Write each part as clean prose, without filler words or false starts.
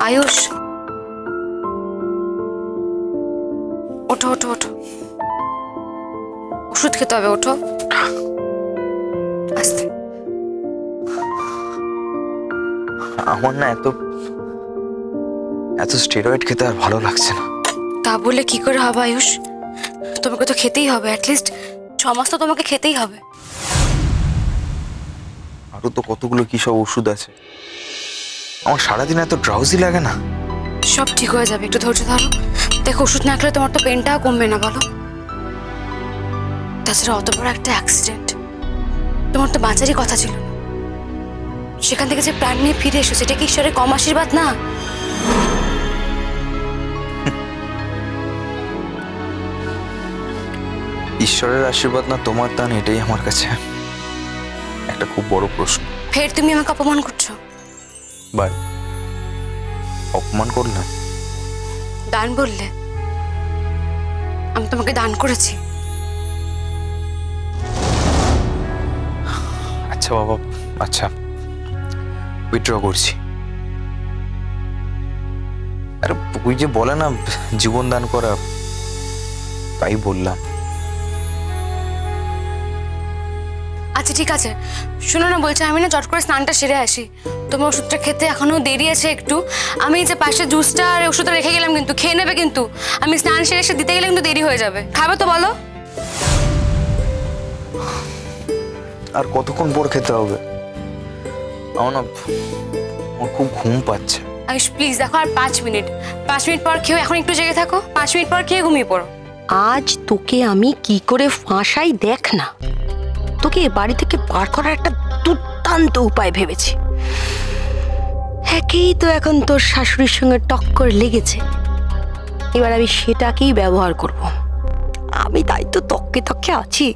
আয়ুষ, ওঠো ওঠো ওঠো, ওষুধ খেতে হবে, ওঠো আস্তে। আমার না এত স্টেরয়েড খেতে আর ভালো লাগছে না। তা বলে কি করে হবে আয়ুষ? তোমাকে তো খেতেই হবে, অ্যাটলিস্ট 6 মাস তো তোমাকে খেতেই হবে। আরো তো কতগুলো কি সব ওষুধ আছে। আমার সারাদিন এত ড্রাউজি লাগে না। সব ঠিক হয়ে যাবে, একটু ধৈর্য ধরো। দেখো, ওষুধ না খেলে তোমার তো পেনটাও কমবে না, বলো। তাছাড়া অত বড় একটা অ্যাক্সিডেন্ট, তোমার তো বাঁচারই কথা ছিল না। সেখান থেকে যে প্রাণ নিয়ে ফিরে এসো, সেটা কি ঈশ্বরের কম আশীর্বাদ না? ঈশ্বরের আশীর্বাদ না তোমার দান, এটাই আমার কাছে একটা খুব বড় প্রশ্ন। ফের তুমি আমাকে অপমান করছো। বাই, অপমান করলাম? দান বললে? আমি তোমাকে দান করেছি। আচ্ছা বাবা, আচ্ছা উইথড্র করছি। আরে ওই যে বলে না জীবন দান করা, তাই বললাম। আচ্ছা ঠিক আছে, শোনো না, বলছি আমি না চট করে স্নানটা সেরে আসি। তোমার ওষুধটা খেতে এখনো দেরি আছে একটু। আমি যে পাশে জুসটা আর ওষুধটা রেখে গেলাম, কিন্তু খেয়ে নেবে কিন্তু। আমি স্নান সেরে এসে দিতে গেলে কিন্তু দেরি হয়ে যাবে। খাবে তো বলো? আর কতক্ষণ পর খেতে হবে? আমার খুব ঘুম পাচ্ছে। আয়ুষ প্লিজ দেখো, আর 5 মিনিট পর খেয়ে, এখন একটু জেগে থাকো, 5 মিনিট পর খেয়ে ঘুমিয়ে পড়ো। আজ তোকে আমি কি করে ফাঁসাই দেখ না। তোকে বাড়ি থেকে বার করার একটা দুর্দান্ত উপায় ভেবেছি। একেই তো এখন তোর শাশুড়ির সঙ্গে টক্কর লেগেছে, এবার আমি সেটাকেই ব্যবহার করব। আমি তাই তো তককে তককে আছি।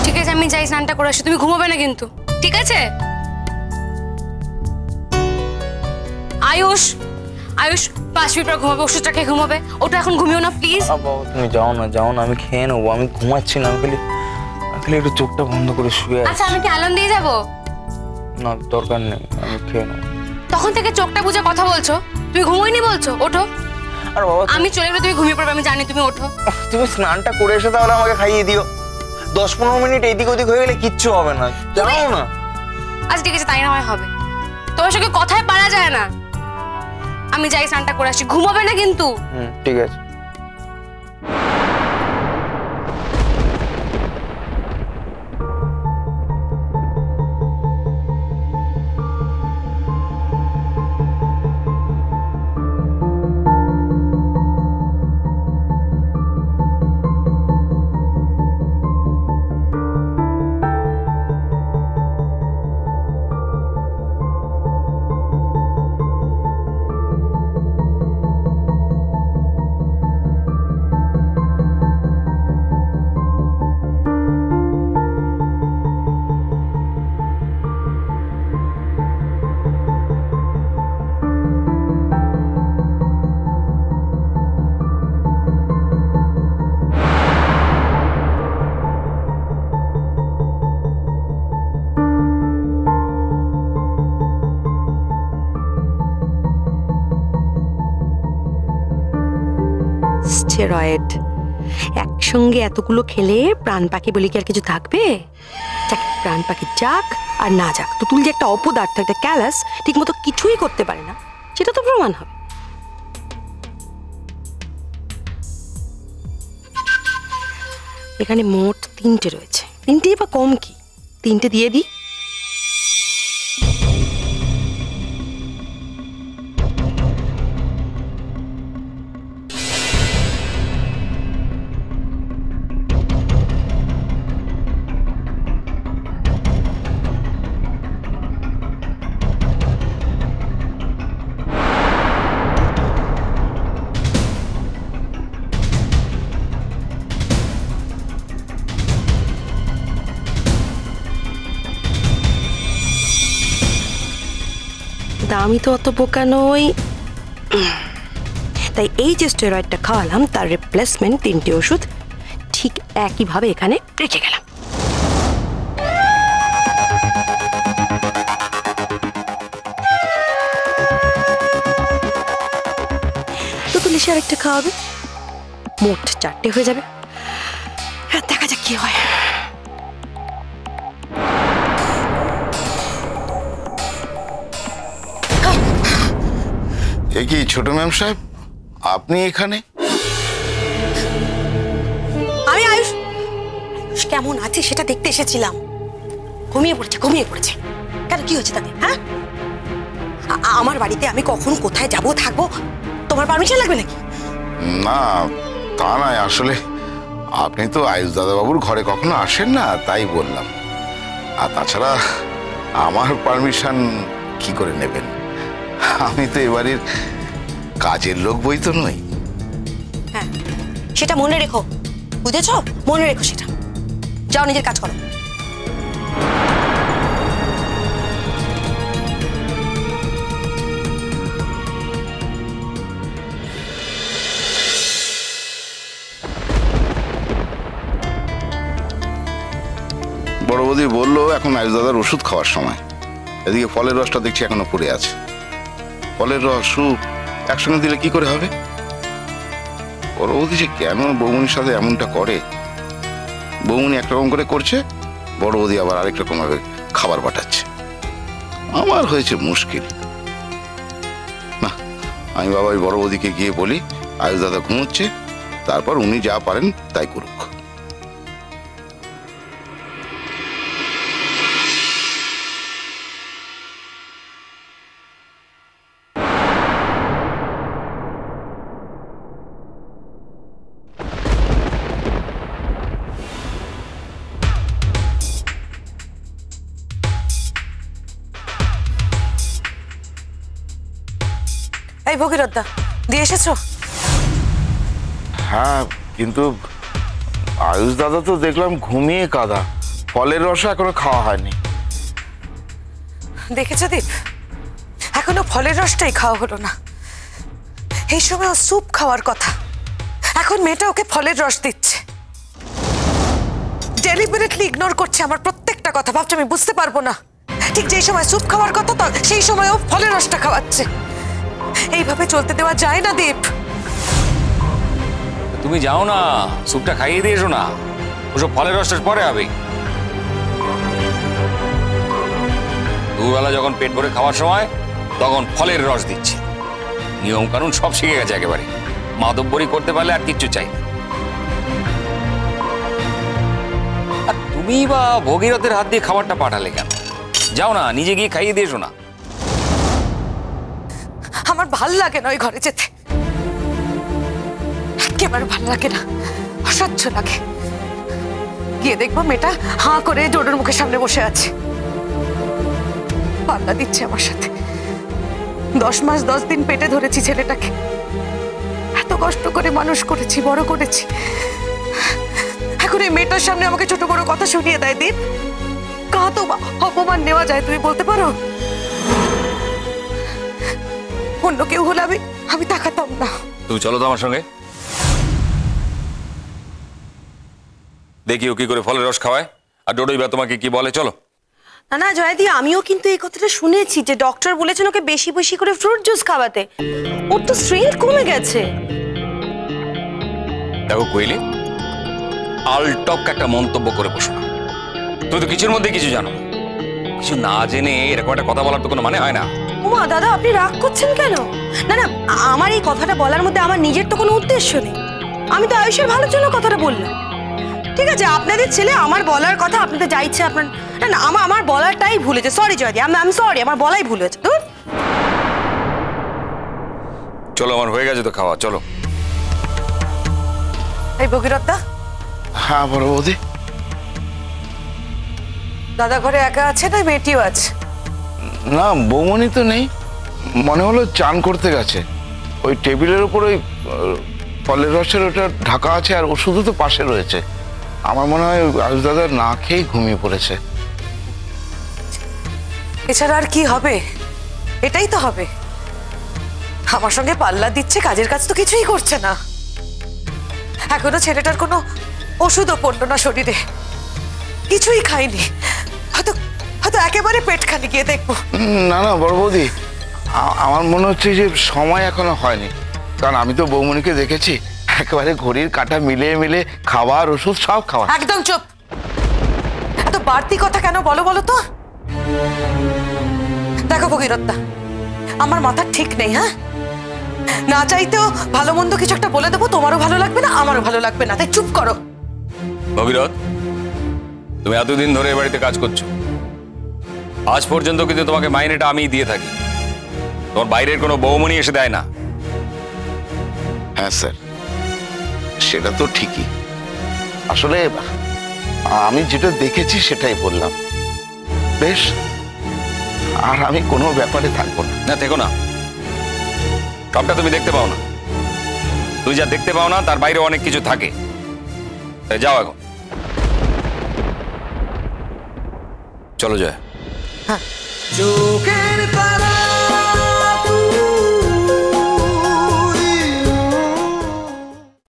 ঠিক আছে, আমি যাই স্নানটা করে আসি, তুমি ঘুমাবে না কিন্তু, ঠিক আছে? আয়ুষ, আয়ুষ 5 মিনিট পর ঘুমাবে, ওষুধটা খেয়ে ঘুমাবে। ওটা এখন ঘুমিও না প্লিজ। তুমি যাও না, আমি খেয়ে নেবো। আমি ঘুমাচ্ছি না, আমি খালি একটু চোখটা বন্ধ করে শুয়ে আছি। আচ্ছা, আমি কি আলম দিয়ে যাবো? না, দরকার নেই, আমি খেয়ে নেবো। তখন থেকে চোখটা বুঝে কথা বলছো, তুমি ঘুমোইনি বলছো? ওঠো। আর বাবা, আমি চলে গেলে তুমি ঘুমিয়ে পড়বে, আমি জানি। তুমি ওঠো। তুমি স্নানটা করে এসে তাহলে আমাকে খাইয়ে দিও। 10-15 মিনিট এদিক ওদিক হয়ে গেলে কিচ্ছু হবে না, জানো না? আচ্ছা ঠিক আছে, তাই না হয় হবে। তোমার সঙ্গে কথায় পারা যায় না। আমি যাই স্নানটা করে আসি, ঘুমাবে না কিন্তু। ঠিক আছে। স্টেরয়েড একসঙ্গে এতগুলো খেলে প্রাণ পাখি বলে কি আর কিছু থাকবে? প্রাণ পাখি যাক আর না যাক, তুতুল যে একটা অপদার্থ, একটা ক্যালাস, ঠিক মতো কিছুই করতে পারে না, সেটা তো প্রমাণ হবে। এখানে মোট 3টে রয়েছে। 3টে বা কম কি, 3টে দিয়ে দিই। আমি তো অত বোকা নই, তাই এই যে স্টেরয়েডটা খাওয়ালাম তার রিপ্লেসমেন্ট 3টে ওষুধ ঠিক একইভাবে এখানে রেখে গেলাম। আরেকটা খাওয়াবে, মোট 4টে হয়ে যাবে। হ্যাঁ, দেখা যাক কি হয়। এ কি ছোট ম্যাম সাহেব, আপনি এখানে? আমি আয়ুষ কেমন আছে সেটা দেখতে এসেছিলাম। ঘুমিয়ে পড়েছে। কেন, কি হচ্ছে তাতে? হ্যাঁ, আমার বাড়িতে আমি কখন কোথায় যাব থাকবো তোমার পারমিশন লাগবে নাকি? না তা নয়, আসলে আপনি তো আয়ুষ দাদাবাবুর ঘরে কখনো আসেন না, তাই বললাম। আর তাছাড়া আমার পারমিশন কি করে নেবেন? আমি তো এবারের কাজের লোক বই তো নই। হ্যাঁ, সেটা মনে রেখো, বুঝেছো? মনে রেখো সেটা। যাও, নিজের কাজ করো। বড় বৌদি বললো এখন আয়ুষ দাদার ওষুধ খাওয়ার সময়। এদিকে ফলের রসটা দেখছি এখনো পড়ে আছে। ফলের রস স্যুপ একসঙ্গে দিলে কি করে হবে? বড় বৌদি যে কেন বৌমনির সাথে এমনটা করে? বৌমনি একরকম করে করছে, বড় বৌদি আবার আরেক রকম ভাবে খাবার পাঠাচ্ছে। আমার হয়েছে মুশকিল। না, আমি বাবা ওই বড় বৌদিকে গিয়ে বলি আয়ুষ দাদা ঘুমোচ্ছে, তারপর উনি যা পারেন তাই করুক। এই ভগীরথদা, দিয়ে এসেছো? হ্যাঁ, কিন্তু আয়ুষ দাদা তো দেখলাম ঘুমিয়ে কাদা, ফলের রস এখনো খাওয়া হয়নি। দেখেছো দীপ, এখনো ফলের রসটাই খাওয়া হলো না। এই সময় ও স্যুপ খাওয়ার কথা, এখন মেয়েটা ওকে ফলের রস দিচ্ছে। ডেলিবারেটলি ইগনোর করছে আমার প্রত্যেকটা কথা। ভাবছো আমি বুঝতে পারবো না? ঠিক যেই সময় স্যুপ খাওয়ার কথা সেই সময় ও ফলের রসটা খাওয়াচ্ছে। এইভাবে চলতে দেওয়া যায় না দীপ। তুমি যাও না, স্যুপটা খাইয়ে দিয়ে এসো না। ওসব ফলের রসটা পরে হবে। দুবেলা যখন পেট ভরে খাওয়ার সময় তখন ফলের রস দিচ্ছে। নিয়ম কানুন সব শিখে গেছে একেবারে। মাদব্বরি করতে পারলে আর কিচ্ছু চাই না। আর তুমি বা ভগীরথের হাত দিয়ে খাবারটা পাঠালে কেন? যাও না, নিজে গিয়ে খাইয়ে দিয়ে এসো না। আমার ভাল লাগে না ওই ঘরে যেতে, একেবারে ভাল লাগে না, অসহ্য লাগে। গিয়ে দেখবো মেয়েটা হাঁ করে ডোডোর মুখের সামনে বসে আছে, পাল্লা দিচ্ছে আমার সাথে। 10 মাস 10 দিন পেটে ধরেছি ছেলেটাকে, এত কষ্ট করে মানুষ করেছি, বড় করেছি। এখন এই মেয়েটার সামনে আমাকে ছোট বড় কথা শুনিয়ে দেয় দীপ। কাহ তো অপমান নেওয়া যায়, তুমি বলতে পারো? অন্য কেউ হলে আমি তাকাতাম না। তুমি চলো তো আমার সঙ্গে, দেখি ও কি করে ফলের রস খাওয়ায় আর ডোডোই বা তোমাকে কি বলে। চলো। না না জয়াদি, আমিও কিন্তু এই কথাটা শুনেছি যে ডক্টর বলেছেন ওকে বেশি বেশি করে ফ্রুট জুস খাওয়াতে। ওর তো স্ট্রেংথ কমে গেছে। দেখো কোয়েলি, আলটপ একটা মন্তব্য করে বসো না। তুমি তো কিছুর মধ্যে কিছু জানো, কিছু না জেনে এরকম একটা কথা বলার তো কোনো মানে হয় না। উমা দাদা, আপনি রাগ করছেন কেন? না না, আমার এই কথাটা বলার মধ্যে আমার নিজের তো কোনো উদ্দেশ্য নেই। আমি তো আয়ুষের ভালোর জন্য কথাটা বললাম। ঠিক আছে, আপনাদের ছেলে আমার বলার কথা আপনাদের যা ইচ্ছে আপনার। না না, আমার বলারটাই ভুল হয়েছে। সরি জয়দি, আমি সরি, আমার বলাই ভুল হয়েছে। ধুর। চলো, আমার হয়ে গেছে তো খাওয়া, চলো। এই ভগীরথদা, হ্যাঁ বড় বৌদি। দাদা ঘরে একা আছে না মেয়েটিও আছে? না, বৌমনি তো নেই, মনে হলো চান করতে গেছে। ওই টেবিলের উপর ওই ফলের রসের ওটা ঢাকা আছে, আর ওষুধও তো পাশে রয়েছে। আমার মনে হয় আয়ুষ দাদা না খেয়েই ঘুমিয়ে পড়েছে। এছাড়া আর কি হবে? এটাই তো হবে। আমার সঙ্গে পাল্লা দিচ্ছে, কাজের কাজ তো কিছুই করছে না। এখনো ছেলেটার কোনো ওষুধও পড়লো না শরীরে, কিছুই খাইনি। হয়তো হয়তো একেবারে পেট খালি, গিয়ে দেখবো। না না বড় বৌদি, আমার মনে হচ্ছে যে সময় এখনো হয়নি। কারণ আমি তো বৌমনিকে দেখেছি একেবারে ঘড়ির কাঁটা মিলিয়ে মিলে খাবার ওষুধ সব খাওয়া। একদম চুপ। এত বাড়তি কথা কেন বলো বলো তো? দেখো ভগীরথদা, আমার মাথা ঠিক নেই। হ্যাঁ, না চাইতেও ভালো মন্দ কিছু একটা বলে দেবো, তোমারও ভালো লাগবে না, আমারও ভালো লাগবে না, তাই চুপ করো। ভগীরথ, তুমি এতদিন ধরে এ বাড়িতে কাজ করছো, আজ পর্যন্ত কিন্তু তোমাকে মাইনেটা আমিই দিয়ে থাকি, তোমার বাইরের কোনো বৌমনি এসে দেয় না। হ্যাঁ স্যার, সেটা তো ঠিকই। আসলে আমি যেটা দেখেছি সেটাই বললাম। বেশ, আর আমি কোনো ব্যাপারে থাকবো না। না, থেকো না, সবটা তুমি দেখতে পাও না। তুমি যা দেখতে পাও না তার বাইরে অনেক কিছু থাকে। তাই যাও এখন, চলো জয়। চোখের